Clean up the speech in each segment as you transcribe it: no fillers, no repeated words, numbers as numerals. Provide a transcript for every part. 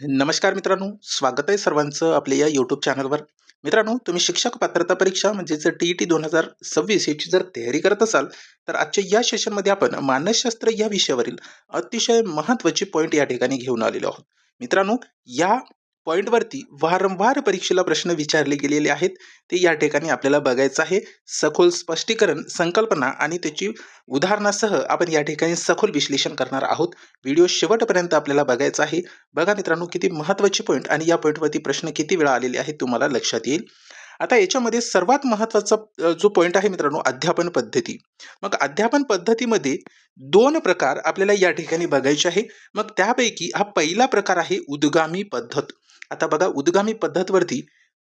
नमस्कार मित्रांनो, स्वागत आहे सर्वांचं आपल्या या यूट्यूब चॅनलवर. मित्रांनो, तुम्ही शिक्षक पात्रता परीक्षा म्हणजेच टी-ई-टी 2026 याची जर तयारी करत असाल, तर आजच्या या सेशनमध्ये आपण मानसशास्त्र या विषयावरील अतिशय महत्त्वाचे पॉईंट या ठिकाणी घेऊन आलेलो आहोत. मित्रांनो, या पॉईंटवरती वारंवार परीक्षेला प्रश्न विचारले गेलेले आहेत, ते या ठिकाणी आपल्याला बघायचं आहे. सखोल स्पष्टीकरण, संकल्पना आणि त्याची उदाहरणासह आपण या ठिकाणी सखोल विश्लेषण करणार आहोत. व्हिडिओ शेवटपर्यंत आपल्याला बघायचा आहे. बघा मित्रांनो, किती महत्त्वाची पॉईंट आणि या पॉईंटवरती प्रश्न किती वेळा आलेले आहेत तुम्हाला लक्षात येईल. आता याच्यामध्ये सर्वात महत्त्वाचा जो पॉईंट आहे मित्रांनो, अध्यापन पद्धती. मग अध्यापन पद्धतीमध्ये 2 प्रकार आपल्याला या ठिकाणी बघायचे आहे. मग त्यापैकी हा पहिला प्रकार आहे उद्गामी पद्धत. आता बघा, उद्गामी पद्धतवरती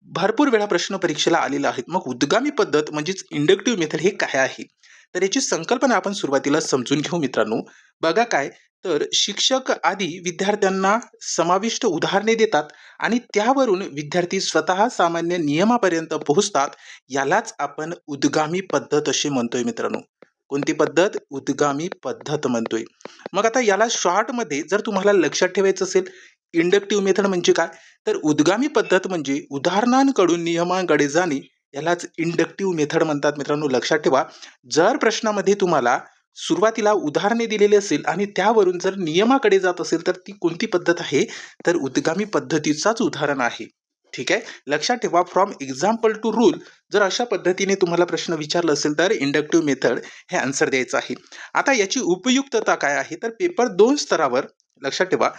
भरपूर वेळा प्रश्न परीक्षेला आलेला आहे. मग उद्गामी पद्धत म्हणजेच इंडक्टिव्ह मेथड हे काय आहे? तर याची संकल्पना आपण सुरुवातीला समजून घेऊ मित्रांनो. बघा काय, तर शिक्षक आधी विद्यार्थ्यांना समाविष्ट उदाहरणे देतात आणि त्यावरून विद्यार्थी स्वतः सामान्य नियमापर्यंत पोहोचतात. यालाच आपण उद्गामी पद्धत असे म्हणतोय मित्रांनो. कोणती पद्धत? उद्गामी पद्धत म्हणतोय. मग आता याला शॉर्टमध्ये जर तुम्हाला लक्षात ठेवायचं असेल, इंडक्टिव्ह मेथड म्हणजे काय, तर उद्गामी पद्धत म्हणजे उदाहरणांकडून नियमांकडे जाणे, यालाच इंडक्टिव्ह मेथड म्हणतात मित्रांनो. लक्षात ठेवा, जर प्रश्नामध्ये तुम्हाला सुरुवातीला उदाहरणे दिलेली असेल आणि त्यावरून जर नियमाकडे जात असेल, तर ती कोणती पद्धत आहे, तर उद्गामी पद्धतीचाच उदाहरण आहे. ठीक आहे, लक्षात ठेवा. फ्रॉम एक्झाम्पल टू रूल, जर अशा पद्धतीने तुम्हाला प्रश्न विचारला असेल तर इंडक्टिव्ह मेथड हे आन्सर द्यायचं आहे. आता याची उपयुक्तता काय आहे, तर पेपर 2 स्तरावर, लक्षात ठेवा,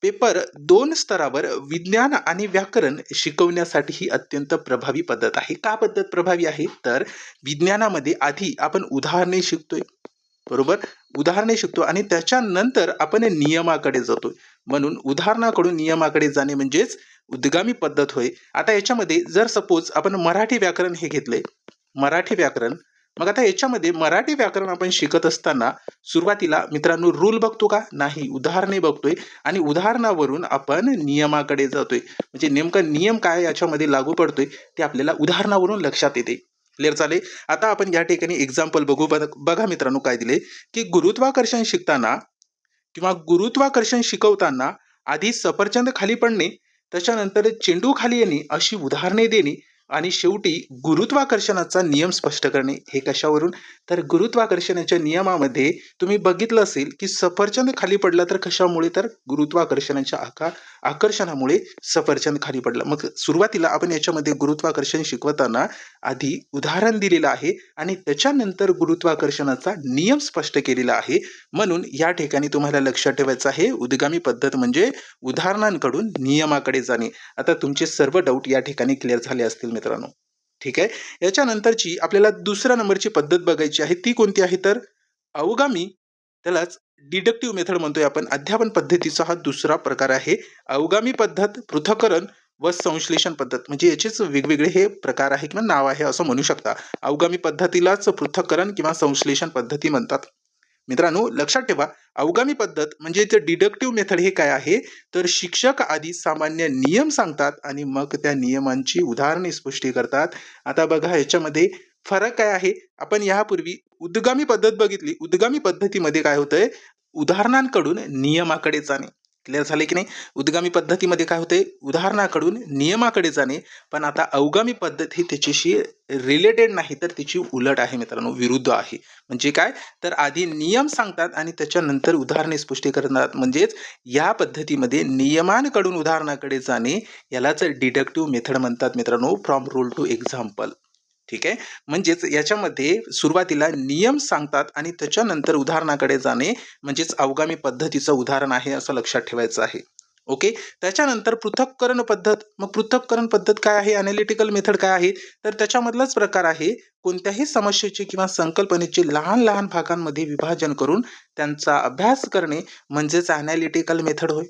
पेपर 2 स्तरावर विज्ञान आणि व्याकरण शिकवण्यासाठी ही अत्यंत प्रभावी पद्धत आहे. का पद्धत प्रभावी आहे, तर विज्ञानामध्ये आधी आपण उदाहरणे शिकतोय, बरोबर, उदाहरणे शिकतो आणि त्याच्यानंतर आपण नियमाकडे जातोय. म्हणून उदाहरणाकडून नियमाकडे जाणे म्हणजेच उद्गामी पद्धत होय. आता याच्यामध्ये जर सपोज आपण मराठी व्याकरण हे घेतलंय, मराठी व्याकरण, मग आता याच्यामध्ये मराठी व्याकरण आपण शिकत असताना सुरुवातीला मित्रांनो रूल बघतो का? नाही, उदाहरणे बघतोय आणि उदाहरणावरून आपण नियमाकडे जातोय. म्हणजे नेमकं नियम काय याच्यामध्ये लागू पडतोय ते आपल्याला उदाहरणावरून लक्षात येते. क्लिअर झाले. आता आपण या ठिकाणी एक्झाम्पल बघू. बघा मित्रांनो, काय दिले की गुरुत्वाकर्षण शिकताना किंवा गुरुत्वाकर्षण शिकवताना आधी सफरचंद खाली पडणे, त्याच्यानंतर चेंडू खाली येणे अशी उदाहरणे देणे आणि शेवटी गुरुत्वाकर्षणाचा नियम स्पष्ट करणे. हे कशावरून? तर गुरुत्वाकर्षणाच्या नियमामध्ये तुम्ही बघितलं असेल की सफरचंद खाली पडला तर कशामुळे, तर गुरुत्वाकर्षणाच्या आकर्षणामुळे सफरचंद खाली पडलं. मग सुरुवातीला आपण याच्यामध्ये गुरुत्वाकर्षण शिकवताना आधी उदाहरण दिलेलं आहे आणि त्याच्यानंतर गुरुत्वाकर्षणाचा नियम स्पष्ट केलेला आहे. म्हणून या ठिकाणी तुम्हाला लक्षात ठेवायचं आहे, उद्गामी पद्धत म्हणजे उदाहरणांकडून नियमाकडे जाणे. आता तुमचे सर्व डाऊट या ठिकाणी क्लिअर झाले असतील मित्रांनो. ठीक आहे, याच्यानंतरची आपल्याला दुसऱ्या नंबरची पद्धत बघायची आहे. ती कोणती आहे, तर अवगामी, त्यालाच डिडक्टिव्ह मेथड म्हणतोय आपण. अध्यापन पद्धतीचा हा दुसरा प्रकार आहे. अवगामी पद्धत, पृथक्करण व संश्लेषण पद्धत, म्हणजे याचेच वेगवेगळे हे प्रकार आहे किंवा नाव आहे असं म्हणू शकता. अवगामी पद्धतीलाच पृथक्करण किंवा संश्लेषण पद्धती म्हणतात. मित्रांनो लक्षात ठेवा, अवगामी पद्धत म्हणजे डिडक्टिव्ह मेथड हे काय आहे, तर शिक्षक आधी सामान्य नियम सांगतात आणि मग त्या नियमांची उदाहरणे स्पष्टी करतात. आता बघा याच्यामध्ये फरक काय आहे, आपण यापूर्वी उद्गामी पद्धत बघितली. उद्गामी पद्धतीमध्ये काय होतंय, उदाहरणांकडून नियमाकडे जाणे. क्लिअर झाले की नाही? उद्गामी पद्धतीमध्ये काय होते, उदाहरणाकडून नियमाकडे जाणे. पण आता अवगामी पद्धत ही त्याच्याशी रिलेटेड नाही, तर त्याची उलट आहे मित्रांनो, विरुद्ध आहे. म्हणजे काय, तर आधी नियम सांगतात आणि त्याच्यानंतर उदाहरणे स्पष्टी करतात. म्हणजेच या पद्धतीमध्ये नियमांकडून उदाहरणाकडे जाणे यालाच डिडक्टिव्ह मेथड म्हणतात मित्रांनो, फ्रॉम रूल टू एक्झाम्पल. ठीक आहे, म्हणजेच याच्यामध्ये सुरुवातीला नियम सांगतात आणि त्याच्यानंतर उदाहरणाकडे जाणे म्हणजेच अवगामी पद्धतीचं उदाहरण आहे असं लक्षात ठेवायचं आहे. ओके, त्याच्यानंतर पृथक्करण पद्धत. मग पृथक्करण पद्धत काय आहे, अनालिटिकल मेथड काय आहे, तर त्याच्यामधलाच प्रकार आहे. कोणत्याही समस्येचे किंवा संकल्पनेचे लहान लहान भागांमध्ये विभाजन करून त्यांचा अभ्यास करणे म्हणजेच अनालिटिकल मेथड होय.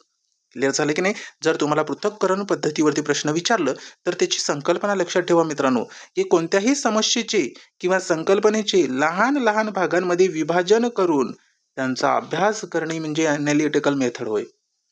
क्लिअर झालं की नाही? जर तुम्हाला पृथक्करण पद्धतीवरती प्रश्न विचारलं तर त्याची संकल्पना लक्षात ठेवा मित्रांनो, की कोणत्याही समस्येचे किंवा संकल्पनेचे लहान लहान भागांमध्ये विभाजन करून त्यांचा अभ्यास करणे म्हणजे अनालिटिकल मेथड होय.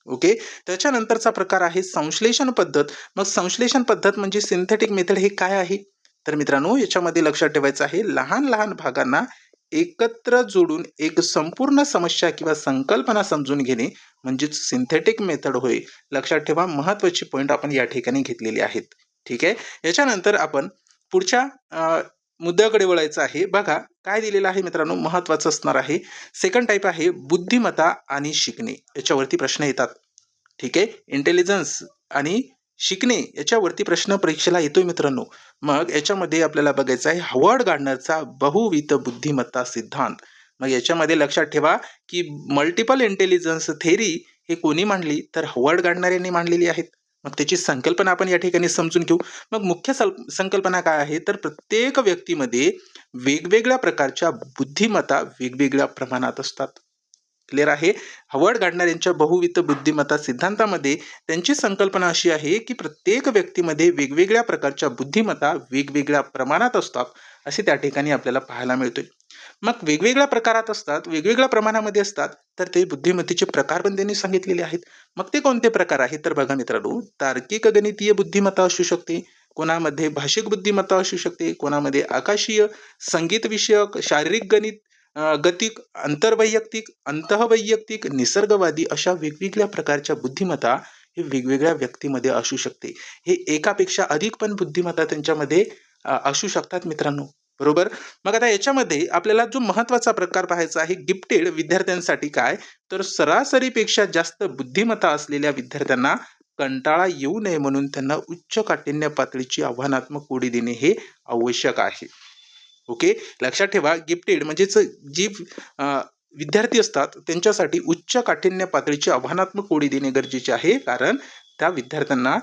ओके, त्याच्यानंतरचा प्रकार आहे संश्लेषण पद्धत. मग संश्लेषण पद्धत म्हणजे सिंथेटिक मेथड हे काय आहे, तर मित्रांनो याच्यामध्ये लक्षात ठेवायचं आहे, लहान लहान भागांना एकत्र जोडून एक संपूर्ण समस्या किंवा संकल्पना समजून घेणे म्हणजेच सिंथेटिक मेथड होय. लक्षात ठेवा, महत्त्वाची पॉइंट आपण या ठिकाणी घेतलेली आहेत. ठीक आहे. याच्यानंतर आपण पुढच्या मुद्द्याकडे वळायचं आहे. बघा काय दिलेलं आहे मित्रांनो, महत्त्वाचं असणार आहे. सेकंड टाईप आहे बुद्धिमत्ता आणि शिकणे. याच्यावरती प्रश्न येतात. ठीक आहे. इंटेलिजन्स आणि शिकणे याच्यावरती प्रश्न परीक्षेला येतोय मित्रांनो. मग याच्यामध्ये आपल्याला बघायचं आहे हॉवर्ड गार्डनरचा बहुविध बुद्धिमत्ता सिद्धांत. मग याच्यामध्ये लक्षात ठेवा की मल्टिपल इंटेलिजन्स थेरी हे कोणी मांडली, तर हॉवर्ड गार्डनर यांनी मांडलेली आहेत. मग त्याची संकल्पना आपण या ठिकाणी समजून घेऊ. मग मुख्य संकल्पना काय आहे, तर प्रत्येक व्यक्तीमध्ये वेगवेगळ्या प्रकारच्या बुद्धिमत्ता वेगवेगळ्या प्रमाणात असतात. क्लिअर आहे. हॉवर्ड गार्डनर यांच्या बहुविध बुद्धिमत्ता सिद्धांतामध्ये त्यांची संकल्पना अशी आहे की प्रत्येक व्यक्तीमध्ये वेगवेगळ्या प्रकारच्या बुद्धिमत्ता वेगवेगळ्या प्रमाणात असतात, असे त्या ठिकाणी आपल्याला पाहायला मिळतोय. मग वेगवेगळ्या प्रकारात असतात, वेगवेगळ्या प्रमाणामध्ये असतात, तर ते बुद्धिमत्तेचे प्रकार पण त्यांनी सांगितलेले आहेत. मग ते कोणते प्रकार आहेत, तर बघा मित्रांनो, तार्किक गणितीय बुद्धिमत्ता असू शकते, कोणामध्ये भाषिक बुद्धिमत्ता असू शकते, कोणामध्ये आकाशीय, संगीत विषयक, शारीरिक गणित, गतिक, आंतरवैयक्तिक, अंतःवैयक्तिक, निसर्गवादी अशा वेगवेगळ्या प्रकारच्या बुद्धिमत्ता हे वेगवेगळ्या व्यक्तीमध्ये असू शकते. हे एकापेक्षा अधिक पण बुद्धिमत्ता त्यांच्यामध्ये असू शकतात मित्रांनो. बरोबर. मग आता याच्यामध्ये आपल्याला जो महत्वाचा प्रकार पाहायचा आहे गिफ्टेड विद्यार्थ्यांसाठी काय, तर सरासरीपेक्षा जास्त बुद्धिमत्ता असलेल्या विद्यार्थ्यांना कंटाळा येऊ नये म्हणून त्यांना उच्च काठिण्य पातळीची आव्हानात्मक कोडी देणे हे आवश्यक आहे. ओके. लक्षात ठेवा, गिफ्टेड म्हणजेच जी विद्यार्थी असतात त्यांच्यासाठी उच्च काठिण्य पातळीची आव्हानात्मक कोडी देणे गरजेचे आहे, कारण त्या विद्यार्थ्यांना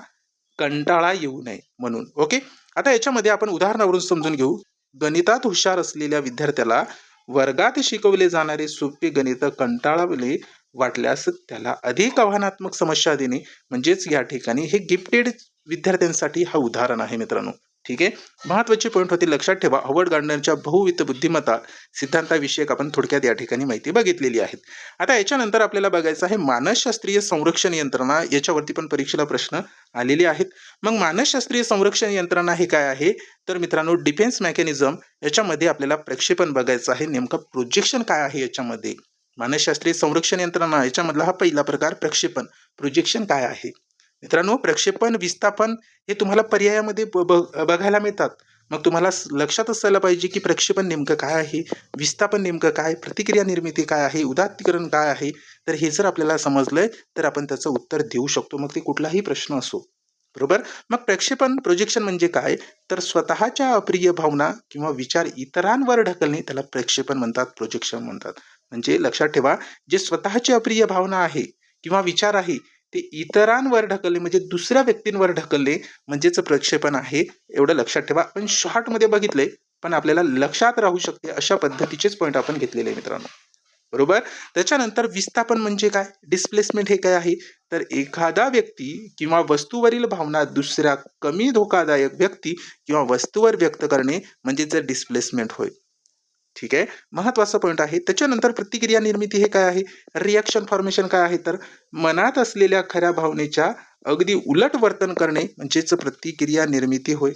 कंटाळा येऊ नये म्हणून. ओके. आता याच्यामध्ये आपण उदाहरणावरून समजून घेऊ. गणितात हुशार असलेल्या विद्यार्थ्याला वर्गात शिकवले जाणारे सोपे गणित कंटाळवाणे वाटल्यास त्याला अधिक आव्हानात्मक समस्या देणे म्हणजेच या ठिकाणी हे गिफ्टेड विद्यार्थ्यांसाठी हा उदाहरण आहे मित्रांनो. ठीक आहे. महत्वाची पॉईंट होती, लक्षात ठेवा. हॉवर्ड गार्डनरच्या बहुविध बुद्धिमत्ता सिद्धांताविषयक आपण थोडक्यात या ठिकाणी माहिती बघितलेली आहे. आता याच्यानंतर आपल्याला बघायचं आहे मानसशास्त्रीय संरक्षण यंत्रणा. याच्यावरती पण परीक्षेला प्रश्न आलेले आहेत. मग मानसशास्त्रीय संरक्षण यंत्रणा हे काय आहे, तर मित्रांनो डिफेन्स मेकॅनिझम. याच्यामध्ये आपल्याला प्रक्षेपण बघायचं आहे, नेमकं प्रोजेक्शन काय आहे याच्यामध्ये. मानसशास्त्रीय संरक्षण यंत्रणा याच्यामधला हा पहिला प्रकार प्रक्षेपण. प्रोजेक्शन काय आहे मित्रांनो, प्रक्षेपण विस्थापन हे तुम्हाला पर्यायामध्ये बघायला मिळतात. मग तुम्हाला लक्षात असायला पाहिजे की प्रक्षेपण नेमकं काय आहे, विस्थापन नेमकं काय, प्रतिक्रिया निर्मिती काय आहे, उदात्तीकरण काय आहे. तर हे जर आपल्याला समजलंय तर आपण त्याचं उत्तर देऊ शकतो, मग ते कुठलाही प्रश्न असो. बरोबर. मग प्रक्षेपण प्रोजेक्शन म्हणजे काय, तर स्वतःच्या अप्रिय भावना किंवा विचार इतरांवर ढकलणे त्याला प्रक्षेपण म्हणतात, प्रोजेक्शन म्हणतात. म्हणजे लक्षात ठेवा, जे स्वतःची अप्रिय भावना आहे किंवा विचार आहे ते इतरांवर ढकलणे म्हणजे दुसऱ्या व्यक्तींवर ढकलणे म्हणजेच प्रक्षेपण आहे. एवढं लक्षात ठेवा. आपण शॉर्टमध्ये बघितलंय पण आपल्याला लक्षात राहू शकते अशा पद्धतीचेच पॉईंट आपण घेतलेले मित्रांनो. बरोबर. त्याच्यानंतर विस्थापन म्हणजे काय, डिस्प्लेसमेंट हे काय आहे, तर एखादा व्यक्ती किंवा वस्तूवरील भावना दुसऱ्या कमी धोकादायक व्यक्ती किंवा वस्तूवर व्यक्त करणे म्हणजे जर डिस्प्लेसमेंट होय. ठीक आहे. महत्वाचा पॉईंट आहे. त्याच्यानंतर प्रतिक्रिया निर्मिती हे काय आहे, रिॲक्शन फॉर्मेशन काय आहे, तर मनात असलेल्या खऱ्या भावनेच्या अगदी उलट वर्तन करणे म्हणजेच प्रतिक्रिया निर्मिती होय.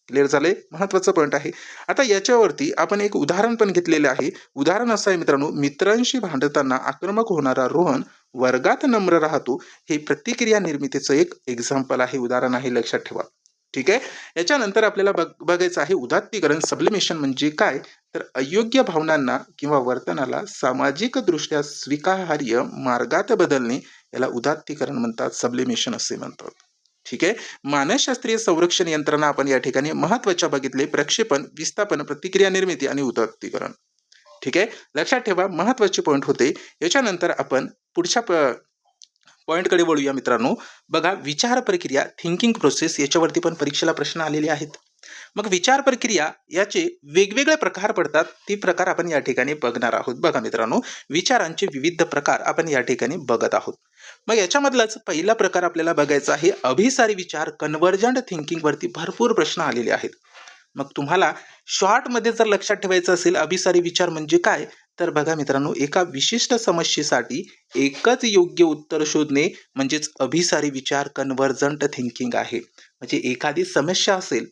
क्लिअर झाले. महत्वाचा पॉईंट आहे. आता याच्यावरती आपण एक उदाहरण पण घेतलेले आहे. उदाहरण असं आहे मित्रांनो, मित्रांशी भांडताना आक्रमक होणारा रोहन वर्गात नम्र राहतो, हे प्रतिक्रिया निर्मितीचं एक एक्झाम्पल आहे, उदाहरण आहे, लक्षात ठेवा. ठीक आहे. याच्यानंतर आपल्याला बघायचं आहे उदात्तीकरण. सब्लिमेशन म्हणजे काय, तर अयोग्य भावनांना किंवा वर्तनाला सामाजिक दृष्ट्या स्वीकार्य मार्गात बदलणे याला उदात्तीकरण म्हणतात, सब्लिमेशन असे म्हणतात. ठीक आहे. मानसशास्त्रीय संरक्षण यंत्रणा आपण या ठिकाणी महत्वाच्या बघितले, प्रक्षेपण, विस्थापन, प्रतिक्रिया निर्मिती आणि उदात्तीकरण. ठीक आहे. लक्षात ठेवा, महत्वाचे पॉईंट होते. याच्यानंतर आपण पुढच्या पॉईंटकडे वळूया मित्रांनो. बघा, विचार प्रक्रिया, थिंकिंग प्रोसेस, याच्यावरती पण परीक्षेला प्रश्न आलेले आहेत. मग विचार प्रक्रिया याचे वेगवेगळे प्रकार पडतात, ते प्रकार आपण या ठिकाणी बघणार आहोत. बघा मित्रांनो, विचारांचे विविध प्रकार आपण या ठिकाणी बघत आहोत. मग याच्यामधलाच पहिला प्रकार आपल्याला बघायचा आहे अभिसारी विचार, कन्व्हर्जंट थिंकिंग वरती भरपूर प्रश्न आलेले आहेत. मग तुम्हाला शॉर्टमध्ये जर लक्षात ठेवायचं असेल अभिसारी विचार म्हणजे काय, तर बघा मित्रांनो, एका विशिष्ट समस्येसाठी एकच योग्य उत्तर शोधणे म्हणजेच अभिसारी विचार, कन्व्हर्जंट थिंकिंग आहे. म्हणजे एखादी समस्या असेल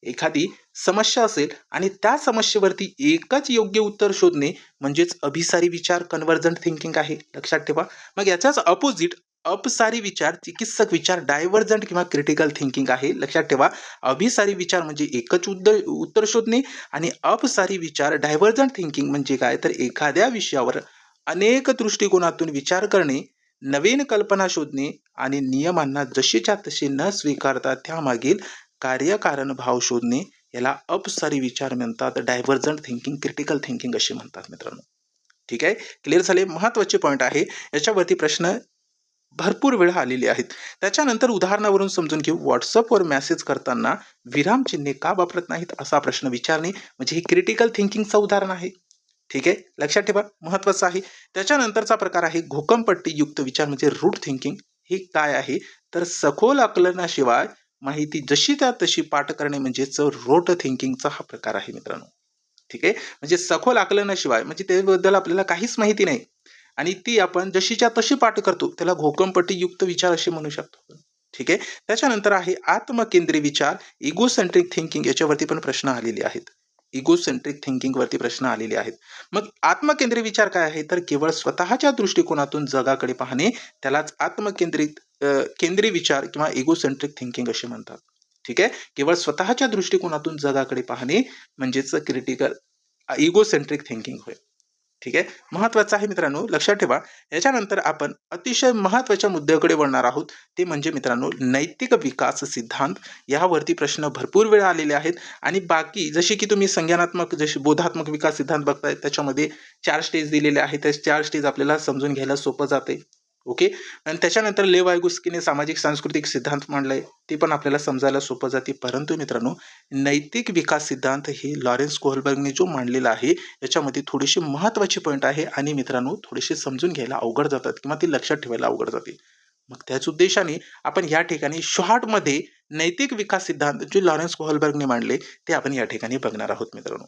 एखादी समस्या असेल आणि त्या समस्येवरती एकच योग्य उत्तर शोधणे म्हणजेच अभिसारी विचार कन्व्हर्जंट थिंकिंग आहे, लक्षात ठेवा. मग याच्याच अपोजिट अपसारी विचार चिकित्सक विचार डायव्हर्जंट किंवा क्रिटिकल थिंकिंग आहे, लक्षात ठेवा. अभिसारी विचार म्हणजे एकच उत्तर शोधणे आणि अपसारी विचार डायव्हर्जंट थिंकिंग म्हणजे काय तर एखाद्या विषयावर अनेक दृष्टिकोनातून विचार करणे, नवीन कल्पना शोधणे आणि नियमांना जशीच्या तशी न स्वीकारता त्यामागील कार्यकारण भाव शोधणे याला अपसारी विचार म्हणतात. डायव्हर्जंट थिंकिंग क्रिटिकल थिंकिंग असे म्हणतात मित्रांनो. ठीक आहे, क्लिअर झाले. महत्वाचे पॉईंट आहे, याच्यावरती प्रश्न भरपूर वेळा आलेले आहेत. त्याच्यानंतर उदाहरणावरून समजून घेऊ. व्हॉट्सअपवर मेसेज करताना विरामचिन्हे का वापरत नाहीत असा प्रश्न विचारणे म्हणजे हे क्रिटिकल थिंकिंगचं उदाहरण आहे. ठीक आहे, लक्षात ठेवा, महत्वाचं आहे. त्याच्यानंतरचा प्रकार आहे घोकंपट्टी युक्त विचार म्हणजे रूट थिंकिंग. हे काय आहे तर सखोल आकलनाशिवाय माहिती जशी त्या तशी पाठ करणे म्हणजेच रोट थिंकिंगचा हा प्रकार आहे मित्रांनो. ठीक आहे, म्हणजे सखोल आकलनाशिवाय म्हणजे त्याबद्दल आपल्याला काहीच माहिती नाही आणि ती आपण जशीच्या तशी पाठ करतो त्याला घोकंपट्टी युक्त विचार असे म्हणू शकतो. ठीक आहे, त्याच्यानंतर आहे आत्मकेंद्री विचार इगोसेंट्रिक थिंकिंग. याच्यावरती पण प्रश्न आलेले आहेत. इगोसेंट्रिक थिंकिंग वरती प्रश्न आलेले आहेत. मग आत्मकेंद्री विचार काय आहे तर केवळ स्वतःच्या दृष्टिकोनातून जगाकडे पाहणे त्यालाच आत्मकेंद्रित केंद्री विचार किंवा इगोसेंट्रिक थिंकिंग असे म्हणतात. ठीक आहे, केवळ स्वतःच्या दृष्टिकोनातून जगाकडे पाहणे म्हणजेच क्रिटिकल इगोसेंट्रिक थिंकिंग होय. ठीक आहे, महत्वाचं आहे मित्रांनो, लक्षात ठेवा. याच्यानंतर आपण अतिशय महत्वाच्या मुद्द्याकडे वळणार आहोत, ते म्हणजे मित्रांनो नैतिक विकास सिद्धांत. यावरती प्रश्न भरपूर वेळा आलेले आहेत आणि बाकी जसे की तुम्ही संज्ञानात्मक जसे बोधात्मक विकास सिद्धांत बघताय त्याच्यामध्ये 4 स्टेज दिलेले आहेत. त्या 4 स्टेज आपल्याला समजून घ्यायला सोपं जाते. ओके, आणि त्याच्यानंतर लेव वायगोस्कीने सामाजिक सांस्कृतिक सिद्धांत मांडलाय, ते पण आपल्याला समजायला सोपं जाते. परंतु मित्रांनो नैतिक विकास सिद्धांत हे लॉरेन्स कोहलबर्गने जो मांडलेला आहे याच्यामध्ये थोडेसे महत्वाचे पॉईंट आहे आणि मित्रांनो थोडेसे समजून घ्यायला अवघड जातात किंवा ते लक्षात ठेवायला अवघड जाते. मग त्याच उद्देशाने आपण या ठिकाणी शॉर्टमध्ये नैतिक विकास सिद्धांत जे लॉरेन्स कोहलबर्गने मांडले ते आपण या ठिकाणी बघणार आहोत मित्रांनो.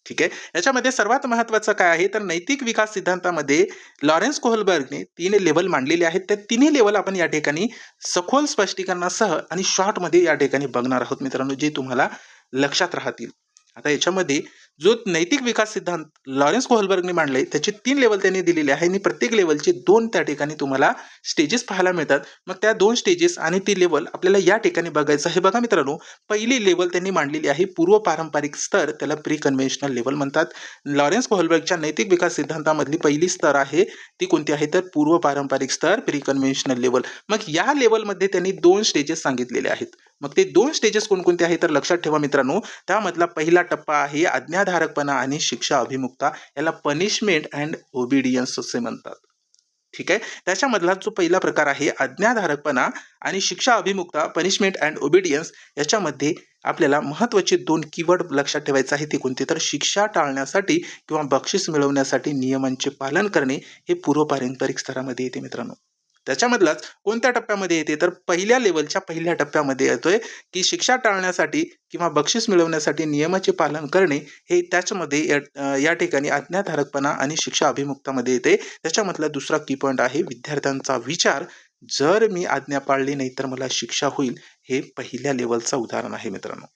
ठीक आहे, याच्यामध्ये सर्वात महत्वाचं काय आहे तर नैतिक विकास सिद्धांतामध्ये लॉरेन्स कोहलबर्गने 3 लेवल मांडलेले आहेत. त्या तिन्ही लेवल आपण या ठिकाणी सखोल स्पष्टीकरणासह आणि शॉर्टमध्ये या ठिकाणी बघणार आहोत मित्रांनो, जे तुम्हाला लक्षात राहतील. आता याच्यामध्ये जो नैतिक विकास सिद्धांत लॉरेन्स कोहलबर्गने मांडले त्याचे 3 लेवल त्यांनी दिलेले आहे आणि प्रत्येक लेवलचे 2 त्या ठिकाणी तुम्हाला स्टेजेस पाहायला मिळतात. मग त्या 2 स्टेजेस आणि ती लेवल आपल्याला या ठिकाणी बघायचं आहे. बघा मित्रांनो, पहिली लेवल त्यांनी मांडलेली आहे पूर्व पारंपरिक स्तर, त्याला प्री कन्व्हेन्शनल लेवल म्हणतात. लॉरेन्स कोहलबर्गच्या नैतिक विकास सिद्धांतामधली पहिली स्तर आहे ती कोणती आहे तर पूर्व पारंपरिक स्तर प्री कन्व्हेन्शनल लेवल. मग या लेवलमध्ये त्यांनी 2 स्टेजेस सांगितलेले आहेत. मग ते 2 स्टेजेस कोणकोणते आहेत तर लक्षात ठेवा मित्रांनो, त्यामधला पहिला टप्पा आहे आज्ञाधारकपणा आणि शिक्षा अभिमुखता, याला पनिशमेंट अँड ओबिडियन्स असे म्हणतात. ठीक आहे, त्याच्यामधला जो पहिला प्रकार आहे आज्ञाधारकपणा आणि शिक्षा अभिमुखता पनिशमेंट अँड ओबिडियन्स, याच्यामध्ये आपल्याला महत्वाचे 2 कीवर्ड लक्षात ठेवायचे आहे. ते कोणते तर शिक्षा टाळण्यासाठी किंवा बक्षीस मिळवण्यासाठी नियमांचे पालन करणे हे पूर्व पारंपरिक स्तरामध्ये येते मित्रांनो. त्याच्यामधलाच कोणत्या टप्प्यामध्ये येते तर पहिल्या लेवलच्या पहिल्या टप्प्यामध्ये येतोय की शिक्षा टाळण्यासाठी किंवा बक्षीस मिळवण्यासाठी नियमाचे पालन करणे हे त्याच्यामध्ये या ठिकाणी आज्ञाधारकपणा आणि शिक्षा अभिमुक्तामध्ये येते. त्याच्यामधला दुसरा की पॉईंट आहे विद्यार्थ्यांचा विचार, जर मी आज्ञा पाळली नाही तर मला शिक्षा होईल, हे पहिल्या लेवलचं उदाहरण आहे मित्रांनो.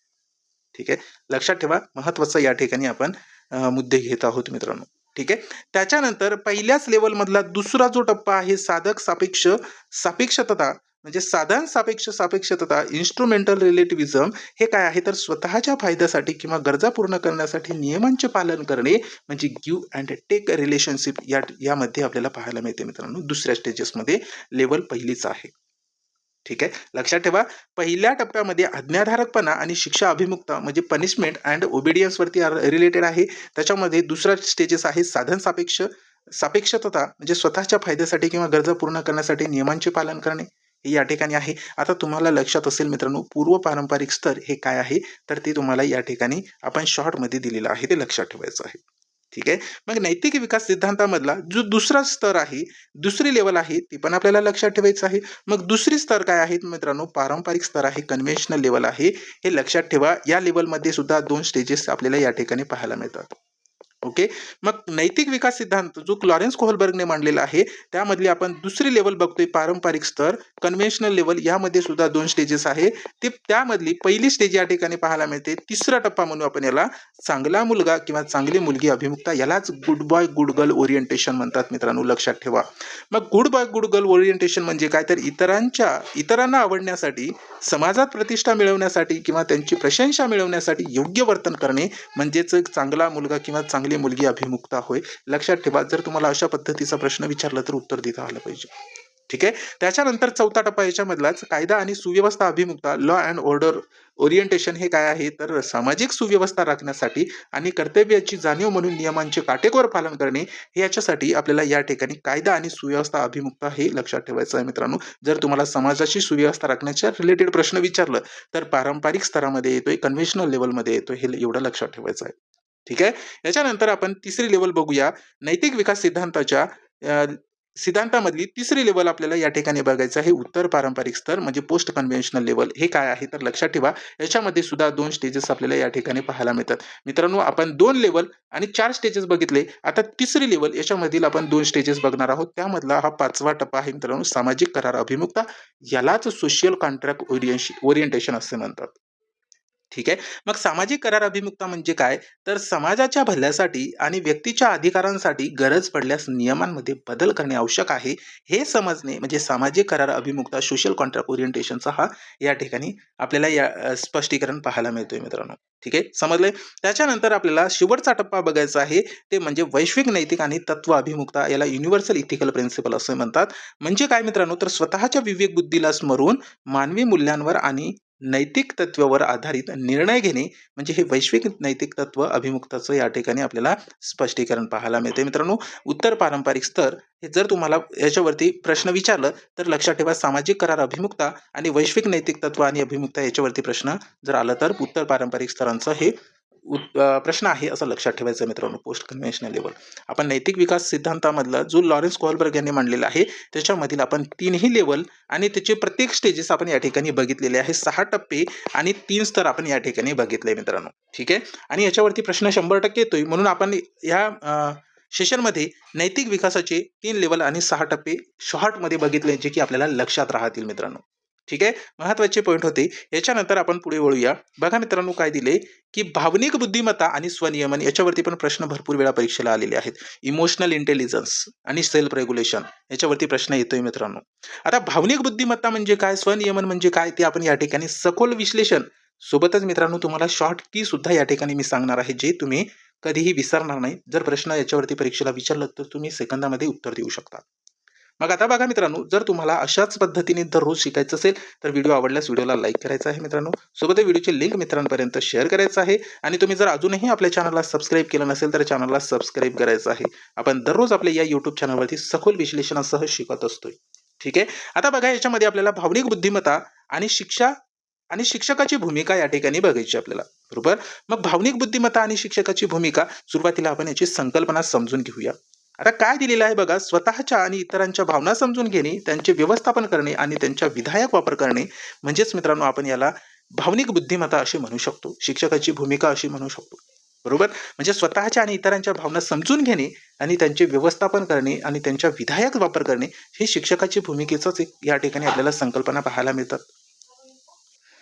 ठीक आहे, लक्षात ठेवा, महत्वाचं या ठिकाणी आपण मुद्दे घेत आहोत मित्रांनो. ठीक आहे, त्याच्यानंतर पहिल्याच लेवल मधला दुसरा जो टप्पा आहे साधक सापेक्ष सापेक्षता म्हणजे साधन सापेक्ष सापेक्षता इन्स्ट्रुमेंटल रिलेटिव्हिझम. हे काय आहे तर स्वतःच्या फायद्यासाठी किंवा गरजा पूर्ण करण्यासाठी नियमांचे पालन करणे म्हणजे गिव्ह अँड टेक रिलेशनशिप यामध्ये आपल्याला पाहायला मिळते मित्रांनो. दुसऱ्या स्टेजेसमध्ये लेवल पहिलीच आहे. ठीक आहे, लक्षात ठेवा, पहिल्या टप्प्यामध्ये आज्ञाधारकपणा आणि शिक्षा अभिमुखता म्हणजे पनिशमेंट अँड ओबिडियन्स वरती रिलेटेड आहे. त्याच्यामध्ये दुसरा स्टेजेस आहे साधन सापेक्ष सापेक्षता म्हणजे स्वतःच्या फायद्यासाठी किंवा गरजा पूर्ण करण्यासाठी नियमांचे पालन करणे हे या ठिकाणी आहे. आता तुम्हाला लक्षात असेल मित्रांनो पूर्व पारंपरिक स्तर हे काय आहे तर ते तुम्हाला या ठिकाणी आपण शॉर्टमध्ये दिलेलं आहे, ते लक्षात ठेवायचं आहे. ठीक आहे, मग नैतिक विकास सिद्धांतामधला जो दुसरा स्तर आहे, दुसरी लेवल आहे, ती पण आपल्याला लक्षात ठेवायचं आहे. मग दुसरी स्तर काय आहेत मित्रांनो, पारंपरिक स्तर आहे, कन्व्हेन्शनल लेवल आहे. हे लक्षात ठेवा, या लेवलमध्ये सुद्धा 2 स्टेजेस आपल्याला या ठिकाणी पाहायला मिळतात. ओके. मग नैतिक विकास सिद्धांत जो लॉरेन्स कोहलबर्गने मांडलेला आहे, त्यामधली आपण दुसरी लेवल बघतोय पारंपरिक स्तर, कन्व्हेन्शनल लेवल यामध्ये सुद्धा 2 स्टेजेस आहे. ते त्यामधली पहिली स्टेज या ठिकाणी पाहायला मिळते. तिसरा टप्पा म्हणू आपण याला चांगला मुलगा किंवा चांगली मुलगी अभिमुखता, यालाच good boy good girl orientation म्हणतात मित्रांनो, लक्षात ठेवा. मग good boy good girl orientation म्हणजे काय, तर इतरांना आवडण्यासाठी, समाजात प्रतिष्ठा मिळवण्यासाठी किंवा त्यांची प्रशंसा मिळवण्यासाठी योग्य वर्तन करणे म्हणजेच एक चांगला मुलगा किंवा चांगली मुलगी अभिमुखता होय. लक्षात ठेवा, जर तुम्हाला अशा पद्धतीचा प्रश्न विचारला तर उत्तर देता आलं पाहिजे. ठीक आहे. त्याच्यानंतर चौथा टप्पा याच्यामधलाच कायदा आणि सुव्यवस्था अभिमुखता, लॉ अँड ऑर्डर ओरिएंटेशन हे काय आहे, तर सामाजिक सुव्यवस्था राखण्यासाठी आणि कर्तव्याची जाणीव म्हणून नियमांचे काटेकोर पालन करणे, हे याच्यासाठी आपल्याला या ठिकाणी कायदा आणि सुव्यवस्था अभिमुखता हे लक्षात ठेवायचं आहे मित्रांनो. जर तुम्हाला समाजाची सुव्यवस्था राखण्याच्या रिलेटेड प्रश्न विचारलं तर पारंपरिक स्तरामध्ये येतोय, कन्व्हेन्शनल लेवलमध्ये येतोय, हे एवढं लक्षात ठेवायचं आहे. ठीक आहे. याच्यानंतर आपण तिसरी लेवल बघूया. नैतिक विकास सिद्धांतामधली तिसरी लेवल आपल्याला या ठिकाणी बघायचं आहे, उत्तर पारंपरिक स्तर म्हणजे पोस्ट कन्व्हेन्शनल लेवल. हे काय आहे तर लक्षात ठेवा, याच्यामध्ये सुद्धा 2 स्टेजेस आपल्याला या ठिकाणी पाहायला मिळतात. मित्रांनो, आपण 2 लेवल आणि 4 स्टेजेस बघितले. आता तिसरी लेवल याच्यामधील आपण 2 स्टेजेस बघणार आहोत. त्यामधला हा 5वा टप्पा आहे मित्रांनो, सामाजिक करार अभिमुखता, यालाच सोशल कॉन्ट्रॅक्ट ओरिएंटेशन असे म्हणतात. ठीक आहे. मग सामाजिक करार अभिमुखता म्हणजे काय, तर समाजाच्या भल्यासाठी आणि व्यक्तीच्या अधिकारांसाठी गरज पडल्यास नियमांमध्ये बदल करणे आवश्यक आहे, हे समजणे म्हणजे सामाजिक करार अभिमुखता, सोशल कॉन्ट्रॅक्ट ओरिएंटेशनचा हा या ठिकाणी आपल्याला स्पष्टीकरण पाहायला मिळतोय मित्रांनो. ठीक आहे, समजले. त्याच्यानंतर आपल्याला शेवटचा टप्पा बघायचा आहे, ते म्हणजे वैश्विक नैतिक आणि तत्व अभिमुखता, याला युनिव्हर्सल इथिकल प्रिन्सिपल असे म्हणतात. म्हणजे काय मित्रांनो, तर स्वतःच्या विवेक बुद्धीला स्मरून मानवी मूल्यांवर आणि नैतिक तत्वावर आधारित निर्णय घेणे, म्हणजे हे वैश्विक नैतिक तत्व अभिमुखताचं या ठिकाणी आपल्याला स्पष्टीकरण पाहायला मिळते मित्रांनो. उत्तर पारंपरिक स्तर, हे जर तुम्हाला याच्यावरती प्रश्न विचारलं तर लक्षात ठेवा, सामाजिक करार अभिमुखता आणि वैश्विक नैतिक तत्व आणि अभिमुखता याच्यावरती प्रश्न जर आला तर उत्तर पारंपरिक स्तरांचं हे प्रश्न आहे असं लक्षात ठेवायचं मित्रांनो. पोस्ट कन्व्हेन्शनल लेवल आपण नैतिक विकास सिद्धांतामधला जो लॉरेन्स कोहलबर्ग यांनी मांडलेला आहे, त्याच्यामधील आपण 3ही लेवल आणि त्याचे प्रत्येक स्टेजेस आपण या ठिकाणी बघितलेले आहे. 6 टप्पे आणि 3 स्तर आपण या ठिकाणी बघितले मित्रांनो. ठीक आहे. आणि याच्यावरती प्रश्न 100% येतोय, म्हणून आपण या सेशनमध्ये नैतिक विकासाचे 3 लेवल आणि 6 टप्पे शॉर्टमध्ये बघितले, जे की आपल्याला लक्षात राहतील मित्रांनो. ठीक आहे, महत्वाचे पॉईंट होते. याच्यानंतर आपण पुढे वळूया. बघा मित्रांनो, काय दिले की भावनिक बुद्धिमत्ता आणि स्वनियमन याच्यावरती पण प्रश्न भरपूर वेळा परीक्षेला आलेले आहेत. इमोशनल इंटेलिजन्स आणि सेल्फ रेग्युलेशन याच्यावरती प्रश्न येतोय मित्रांनो. आता भावनिक बुद्धिमत्ता म्हणजे काय, स्वनियमन म्हणजे काय, ते आपण या ठिकाणी सखोल विश्लेषण सोबतच मित्रांनो तुम्हाला शॉर्ट की सुद्धा या ठिकाणी मी सांगणार आहे, जे तुम्ही कधीही विसरणार नाही. जर प्रश्न याच्यावरती परीक्षेला विचारलं तर तुम्ही सेकंदामध्ये उत्तर देऊ शकता. मग आता बघा मित्रांनो, जर तुम्हाला अशाच पद्धतीने दररोज शिकायचं असेल तर व्हिडिओ आवडल्यास व्हिडिओला लाईक करायचा आहे मित्रांनो. सोबत व्हिडिओची लिंक मित्रांपर्यंत शेअर करायचं आहे. आणि तुम्ही जर अजूनही आपल्या चॅनलला सबस्क्राईब केलं नसेल तर चॅनलला सबस्क्राईब करायचं आहे. आपण दररोज आपल्या या यूट्यूब चॅनलवरती सखोल विश्लेषणासह शिकत असतोय. ठीक आहे. आता बघा, याच्यामध्ये आपल्याला भावनिक बुद्धिमत्ता आणि शिक्षकाची भूमिका या ठिकाणी बघायची आपल्याला, बरोबर. मग भावनिक बुद्धिमत्ता आणि शिक्षकाची भूमिका, सुरुवातीला आपण याची संकल्पना समजून घेऊया. आता काय दिलेलं आहे बघा, स्वतःच्या आणि इतरांच्या भावना समजून घेणे, त्यांचे व्यवस्थापन करणे आणि त्यांच्या विधायक वापर करणे, म्हणजेच मित्रांनो आपण याला भावनिक बुद्धिमत्ता अशी म्हणू शकतो, शिक्षकाची भूमिका अशी म्हणू शकतो, बरोबर. म्हणजे स्वतःच्या आणि इतरांच्या भावना समजून घेणे आणि त्यांचे व्यवस्थापन करणे आणि त्यांच्या विधायक वापर करणे, हे शिक्षकाची भूमिकेचाच एक या ठिकाणी आपल्याला संकल्पना पाहायला मिळतात.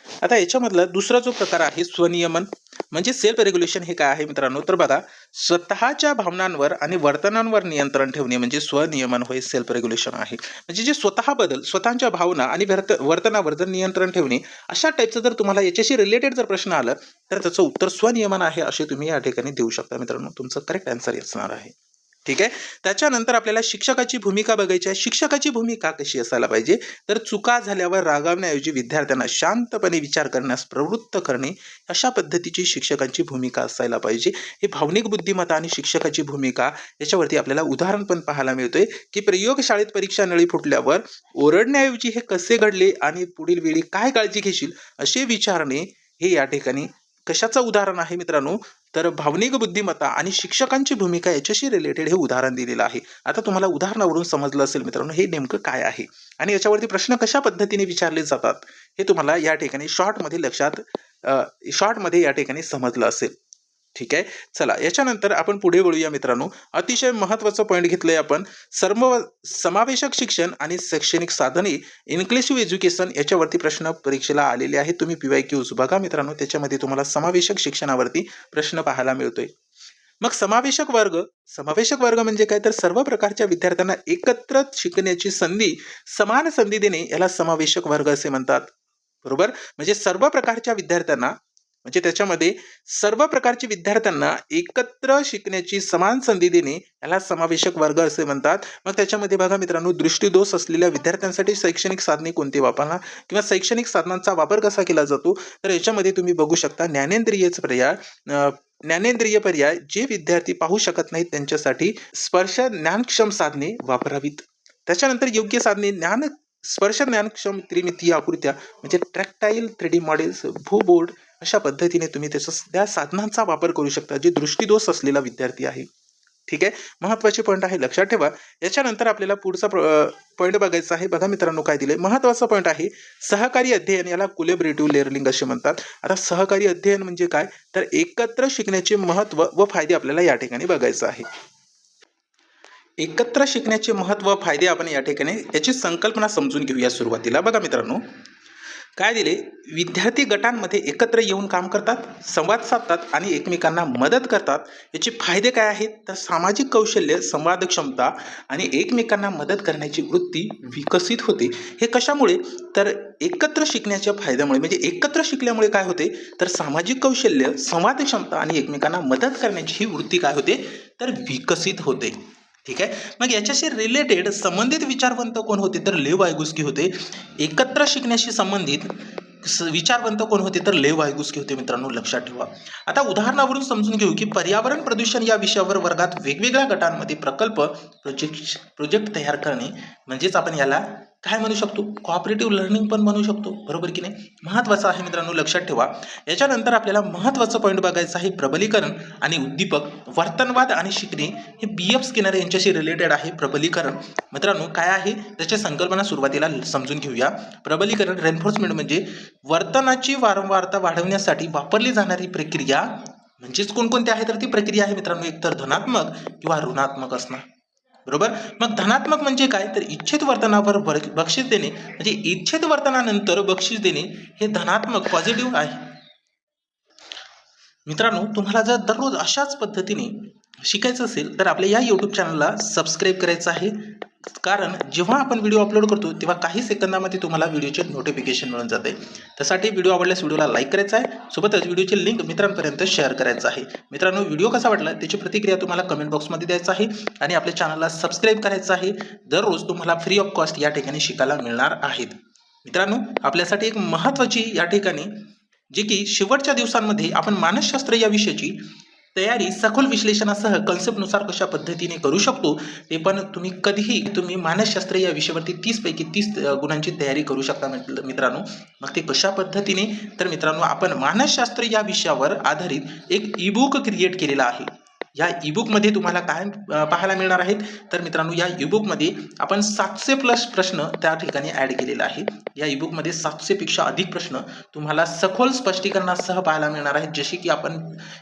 आता याच्यामधला दुसरा जो प्रकार आहे स्वनियमन म्हणजे सेल्फ रेग्युलेशन, हे काय आहे मित्रांनो, तर बघा, स्वतःच्या भावनांवर आणि वर्तनांवर नियंत्रण ठेवणे म्हणजे स्वनियमन होय, सेल्फ रेग्युलेशन आहे. म्हणजे जे स्वतःबद्दल, स्वतःच्या भावना आणि वर्तनावर जर नियंत्रण ठेवणे, अशा टाईपचं जर तुम्हाला याच्याशी रिलेटेड जर प्रश्न आला तर त्याचं उत्तर स्वनियमन आहे असे तुम्ही या ठिकाणी देऊ शकता मित्रांनो. तुमचं करेक्ट आन्सर असणार आहे. ठीक आहे. त्याच्यानंतर आपल्याला शिक्षकाची भूमिका बघायची आहे. शिक्षकाची भूमिका कशी असायला पाहिजे, तर चुका झाल्यावर रागावण्याऐवजी विद्यार्थ्यांना शांतपणे विचार करण्यास प्रवृत्त करणे, अशा पद्धतीची शिक्षकांची भूमिका असायला पाहिजे. ही भावनिक बुद्धिमत्ता आणि शिक्षकाची भूमिका याच्यावरती आपल्याला उदाहरण पण पाहायला मिळतोय की प्रयोगशाळेत परीक्षा नळी फुटल्यावर ओरडण्याऐवजी हे कसे घडले आणि पुढील वेळी काय काळजी घेशील असे विचारणे, हे या ठिकाणी कशाचं उदाहरण आहे मित्रांनो, तर भावनिक बुद्धिमत्ता आणि शिक्षकांची भूमिका याच्याशी रिलेटेड हे उदाहरण दिलेलं आहे. आता तुम्हाला उदाहरणावरून समजलं असेल मित्रांनो हे नेमकं काय आहे आणि याच्यावरती प्रश्न कशा पद्धतीने विचारले जातात हे तुम्हाला या ठिकाणी शॉर्टमध्ये या ठिकाणी समजलं असेल. ठीक आहे. चला याच्यानंतर आपण पुढे वळूया मित्रांनो. अतिशय महत्त्वाचं पॉईंट घेतलंय आपण. सर्व समावेशक शिक्षण आणि शैक्षणिक साधने इन्क्लुसिव्ह एज्युकेशन याच्यावरती प्रश्न परीक्षेला आलेले आहेत. तुम्ही PYQs बघा मित्रांनो, त्याच्यामध्ये तुम्हाला समावेशक शिक्षणावरती प्रश्न पाहायला मिळतोय. मग समावेशक वर्ग म्हणजे काय, तर सर्व प्रकारच्या विद्यार्थ्यांना एकत्र शिकण्याची समान संधी देणे याला समावेशक वर्ग असे म्हणतात. बरोबर. म्हणजे सर्व प्रकारच्या विद्यार्थ्यांना, म्हणजे त्याच्यामध्ये सर्व प्रकारच्या विद्यार्थ्यांना एकत्र शिकण्याची समान संधी देणे याला समावेशक वर्ग असे म्हणतात. मग त्याच्यामध्ये बघा मित्रांनो, दृष्टीदोष असलेल्या विद्यार्थ्यांसाठी शैक्षणिक साधने कोणती वापरणार किंवा शैक्षणिक साधनांचा वापर कसा केला जातो, तर याच्यामध्ये तुम्ही बघू शकता ज्ञानेंद्रिय पर्याय जे विद्यार्थी पाहू शकत नाहीत त्यांच्यासाठी स्पर्श ज्ञानक्षम साधने वापरावीत. त्याच्यानंतर योग्य साधने स्पर्श ज्ञानक्षम त्रिमितीय आकृत्या म्हणजे ट्रॅक्टाईल 3D मॉडेल्स, भूबोर्ड अशा पद्धतीने तुम्ही त्या साधनांचा वापर करू शकता जे दृष्टीदोष असलेला विद्यार्थी आहे. ठीक आहे. महत्वाचे पॉईंट आहे, लक्षात ठेवा. याच्यानंतर आपल्याला पुढचा पॉईंट बघायचा आहे. बघा मित्रांनो काय दिले. महत्वाचा पॉईंट आहे सहकारी अध्ययन, याला कोलॅबोरेटिव्ह लर्निंग असे म्हणतात. आता सहकारी अध्ययन म्हणजे काय, तर एकत्र शिकण्याचे महत्व व फायदे आपल्याला या ठिकाणी बघायचं आहे. एकत्र शिकण्याचे महत्व व फायदे आपण या ठिकाणी याची संकल्पना समजून घेऊया. सुरुवातीला बघा मित्रांनो काय दिले. विद्यार्थी गटांमध्ये एकत्र येऊन काम करतात, संवाद साधतात आणि एकमेकांना मदत करतात. याचे फायदे काय आहेत, तर सामाजिक कौशल्य, संवादक्षमता आणि एकमेकांना मदत करण्याची वृत्ती विकसित होते. हे कशामुळे, तर एकत्र शिकण्याच्या फायद्यामुळे. म्हणजे एकत्र शिकल्यामुळे काय होते, तर सामाजिक कौशल्य, संवादक्षमता आणि एकमेकांना मदत करण्याची ही वृत्ती काय होते, तर विकसित होते. ठीक आहे. मग याच्याशी रिलेटेड संबंधित विचारवंत कोण होते, तर लेव वायगुस्की होते. एकत्र शिकण्याशी संबंधित विचारवंत कोण होते, तर लेव वायगुस्की होते. मित्रांनो लक्षात ठेवा. आता उदाहरणावरून समजून घेऊ की पर्यावरण प्रदूषण या विषयावर वर्गात वेगवेगळ्या गटांमध्ये प्रोजेक्ट तयार करणे, म्हणजेच आपण याला काय म्हणू शकतो, कोऑपरेटिव्ह लर्निंग पण म्हणू शकतो. बरोबर की नाही. महत्वाचं आहे मित्रांनो, लक्षात ठेवा. याच्यानंतर आपल्याला महत्वाचं पॉईंट बघायचं आहे प्रबलीकरण आणि उद्दीपक, वर्तनवाद आणि शिकणे. हे BF स्किनर यांच्याशी रिलेटेड आहे. प्रबलीकरण मित्रांनो काय आहे, त्याची संकल्पना सुरुवातीला समजून घेऊया. प्रबलीकरण रेन्फोर्समेंट म्हणजे वर्तनाची वारंवारता वाढवण्यासाठी वापरली जाणारी प्रक्रिया. म्हणजेच कोणकोणती आहे, तर ती प्रक्रिया आहे मित्रांनो एकतर धनात्मक किंवा ऋणात्मक असणार. बरोबर. मग धनात्मक म्हणजे काय, तर इच्छित वर्तनावर बक्षीस देणे, म्हणजे इच्छित वर्तनानंतर बक्षीस देणे हे धनात्मक पॉझिटिव्ह आहे. मित्रांनो तुम्हाला जर दररोज अशाच पद्धतीने शिकायचं असेल तर आपल्या या यूट्यूब चॅनलला सबस्क्राईब करायचं आहे. कारण जेव्हा आपण व्हिडिओ अपलोड करतो तेव्हा काही सेकंदामध्ये तुम्हाला व्हिडिओचे नोटिफिकेशन मिळून जाते. त्यासाठी व्हिडिओ आवडल्यास व्हिडिओला लाईक करायचा आहे, सोबतच व्हिडिओची लिंक मित्रांपर्यंत शेअर करायचं आहे. मित्रांनो व्हिडिओ कसा वाटला त्याची प्रतिक्रिया तुम्हाला कमेंट बॉक्समध्ये द्यायचं आहे आणि आपल्या चॅनलला सबस्क्राईब करायचं आहे. दररोज तुम्हाला फ्री ऑफ कॉस्ट या ठिकाणी शिकायला मिळणार आहेत. मित्रांनो आपल्यासाठी एक महत्त्वाची या ठिकाणी जे की शेवटच्या दिवसांमध्ये आपण मानसशास्त्र या विषयाची तयारी सखोल विश्लेषणासह कन्सेप्टनुसार कशा पद्धतीने करू शकतो, ते पण तुम्ही मानसशास्त्र या विषयावरती 30 पैकी 30 गुणांची तयारी करू शकता मित्रांनो. मग ते कशा पद्धतीने, तर मित्रांनो आपण मानसशास्त्र या विषयावर आधारित एक ईबुक क्रिएट केलेला आहे. या ईबुकमध्ये तुम्हाला काय पाहायला मिळणार आहेत, तर मित्रांनो या ईबुकमध्ये आपण 700+ प्रश्न त्या ठिकाणी ॲड केलेले आहे. या ईबुकमध्ये 700 पेक्षा अधिक प्रश्न तुम्हाला सखोल स्पष्टीकरणासह पाहायला मिळणार आहेत. जसे की आपण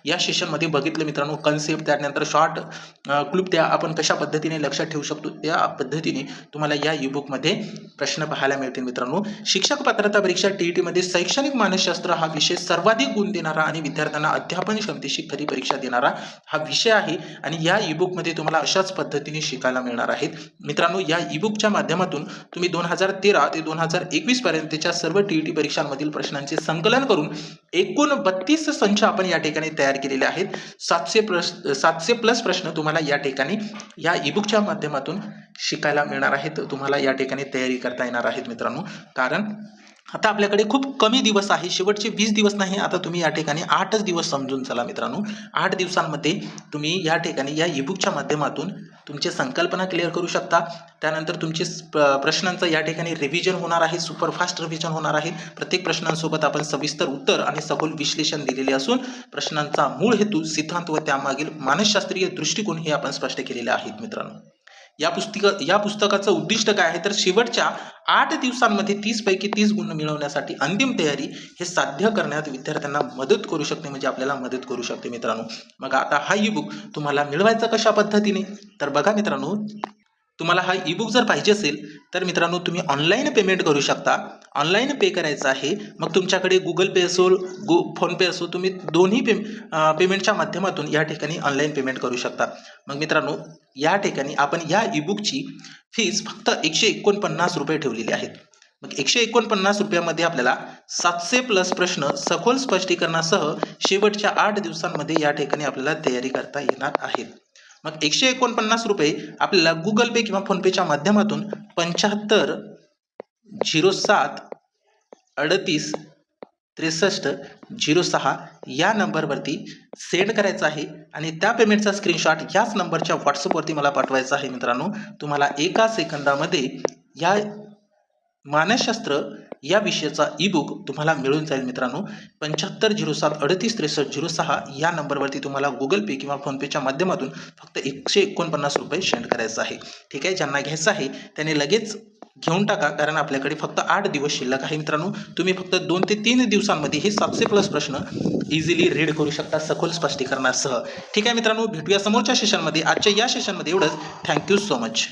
या सेशनमध्ये बघितलं मित्रांनो, कन्सेप्ट, त्यानंतर शॉर्ट क्लुप्त्या आपण कशा पद्धतीने लक्षात ठेवू शकतो त्या पद्धतीने तुम्हाला या ईबुकमध्ये प्रश्न पाहायला मिळतील. मित्रांनो शिक्षक पात्रता परीक्षा TET मध्ये शैक्षणिक मानसशास्त्र हा विषय सर्वाधिक गुण देणारा आणि विद्यार्थ्यांना अध्यापन क्षमतेची खरी परीक्षा देणारा हा विषय आहे आणि या ईबुकमध्ये तुम्हाला अशाच पद्धतीने शिकायला मिळणार आहेत. मित्रांनो या ईबुकच्या माध्यमातून तुम्ही 2013 ते 2021 पर्यंतच्या सर्व TET परीक्षांमधील प्रश्नांचे संकलन करून एकूण 32 संच आपण या ठिकाणी तयार केलेले आहेत. 700+ प्रश्न तुम्हाला या ठिकाणी या ईबुकच्या माध्यमातून शिकायला मिळणार आहेत. तुम्हाला या ठिकाणी तयारी करता येणार आहेत मित्रांनो. कारण आता आपल्याकडे खूप कमी दिवस आहे, शेवटचे 20 दिवस नाही. आता तुम्ही या ठिकाणी 8च दिवस समजून चला मित्रांनो. 8 दिवसांमध्ये तुम्ही या ठिकाणी या ईबुकच्या माध्यमातून तुमची संकल्पना क्लिअर करू शकता. त्यानंतर तुमचे प्रश्नांचं या ठिकाणी रिव्हिजन होणार आहे, सुपरफास्ट रिव्हिजन होणार आहे. प्रत्येक प्रश्नांसोबत आपण सविस्तर उत्तर आणि सखोल विश्लेषण दिलेले असून प्रश्नांचा मूळ हेतू, सिद्धांत व त्यामागील मानसशास्त्रीय दृष्टिकोन हे आपण स्पष्ट केलेले आहेत मित्रांनो. या पुस्तकाचं उद्दिष्ट काय आहे तर शेवटच्या 8 दिवसांमध्ये 30 पैकी 30 गुण मिळवण्यासाठी अंतिम तयारी हे साध्य करण्यात विद्यार्थ्यांना मदत करू शकते, म्हणजे आपल्याला मदत करू शकते मित्रांनो. मग आता हा ई बुक तुम्हाला मिळवायचा कशा पद्धतीने, तर बघा मित्रांनो, तुम्हाला हा ई बुक जर पाहिजे असेल तर मित्रांनो तुम्ही ऑनलाईन पेमेंट करू शकता. ऑनलाईन पे करायचं आहे. मग तुमच्याकडे गुगल पे असो, फोनपे असो, तुम्ही दोन्ही पेमेंटच्या माध्यमातून या ठिकाणी ऑनलाईन पेमेंट करू शकता. मग मित्रांनो, या ठिकाणी आपण या ई बुकची फीस फक्त 149 रुपये ठेवलेली आहेत. मग 149 रुपयामध्ये आपल्याला 700 प्लस प्रश्न सखोल स्पष्टीकरणासह शेवटच्या 8 दिवसांमध्ये या ठिकाणी आपल्याला तयारी करता येणार आहे. मग 149 रुपये आपल्याला गुगल पे किंवा फोनपेच्या माध्यमातून 75 07 38 63 06 या नंबरवरती सेंड करायचं आहे आणि त्या पेमेंटचा स्क्रीनशॉट याच नंबरच्या व्हॉट्सअपवरती मला पाठवायचा आहे. मित्रांनो, तुम्हाला एका सेकंदामध्ये या मानसशास्त्र या विषयाचा ई बुक तुम्हाला मिळून जाईल. मित्रांनो, 75 07 38 63 06 या नंबरवरती तुम्हाला गुगल पे किंवा फोनपेच्या माध्यमातून फक्त 149 रुपये सेंड करायचं आहे. ठीक आहे, ज्यांना घ्यायचं आहे त्याने लगेच घेऊन टाका, कारण आपल्याकडे फक्त 8 दिवस शिल्लक आहे. मित्रांनो, तुम्ही फक्त 2 ते 3 दिवसांमध्ये हे 700 प्लस प्रश्न इझिली रीड करू शकता सखोल स्पष्टीकरणासह. ठीक आहे मित्रांनो, भेटूया समोरच्या सेशनमध्ये. आजच्या या सेशनमध्ये एवढंच. Thank you so much.